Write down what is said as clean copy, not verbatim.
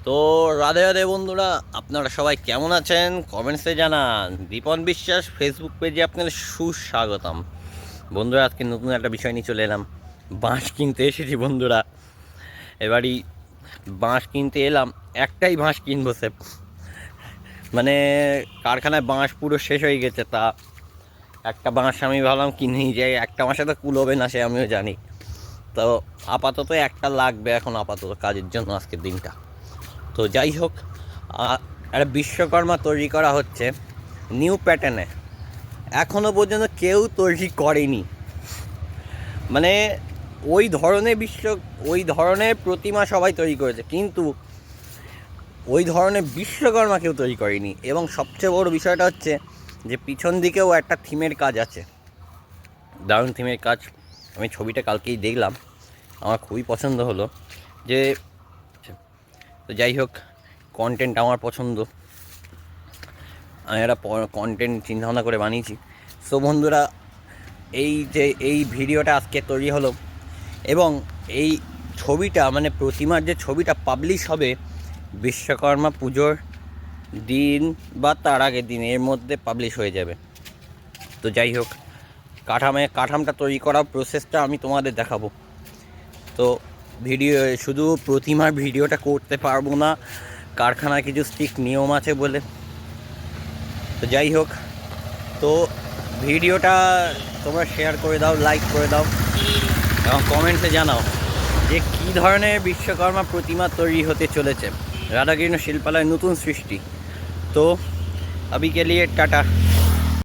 তো রাধে রাধে বন্ধুরা, আপনারা সবাই কেমন আছেন কমেন্টসে জানান। দীপন বিশ্বাস ফেসবুক পেজে আপনাদের সুস্বাগতম। বন্ধুরা, আজকে নতুন একটা বিষয় নিয়ে চলে এলাম। বাঁশ কিনতে এসেছি বন্ধুরা। এবারই বাঁশ কিনতে এলাম, একটাই বাঁশ কিনবো সে, মানে কারখানায় বাঁশ পুরো শেষ হয়ে গেছে। তা একটা বাঁশ আমি ভাবলাম কিনেই যাই, একটা বাঁশে তো কুলোবে না সে আমিও জানি। তো আপাতত একটা লাগবে এখন, আপাতত কাজের জন্য আজকের দিনটা। তো যাই হোক, একটা বিশ্বকর্মা তৈরি করা হচ্ছে নিউ প্যাটার্নে। এখনও পর্যন্ত কেউ তৈরি করেনি, মানে ওই ধরনের প্রতিমা সবাই তৈরি করেছে, কিন্তু ওই ধরনের বিশ্বকর্মা কেউ তৈরি করেনি। এবং সবচেয়ে বড় বিষয়টা হচ্ছে যে পিছন দিকেও একটা থিমের কাজ আছে, দারুণ থিমের কাজ। আমি ছবিটা কালকেই দেখলাম, আমার খুবই পছন্দ হলো। যে তো যাই হোক, কন্টেন্ট আমার পছন্দ, আমি একটা কন্টেন্ট চিন্তাভাবনা করে বানিয়েছি। সো বন্ধুরা, এই ভিডিওটা আজকে তৈরি হলো, এবং এই ছবিটা মানে প্রতিমার যে ছবিটা পাবলিশ হবে বিশ্বকর্মা পুজোর দিন বা তার আগের দিন, এর মধ্যে পাবলিশ হয়ে যাবে। তো যাই হোক, কাঠামটা তৈরি করার প্রসেসটা আমি তোমাদের দেখাবো। তো শুধু প্রতিমার ভিডিওটা করতে পারবো না, কারখানার কিছু স্ট্রিক্ট নিয়ম আছে বলে। তো যাই হোক, তো ভিডিওটা তোমরা শেয়ার করে দাও, লাইক করে দাও, এবং কমেন্টসে জানাও যে কী ধরনের বিশ্বকর্মা প্রতিমা তৈরি হতে চলেছে রাধাকৃষ্ণ শিল্পালয়ের নতুন সৃষ্টি। তো अभी के लिए टाटा।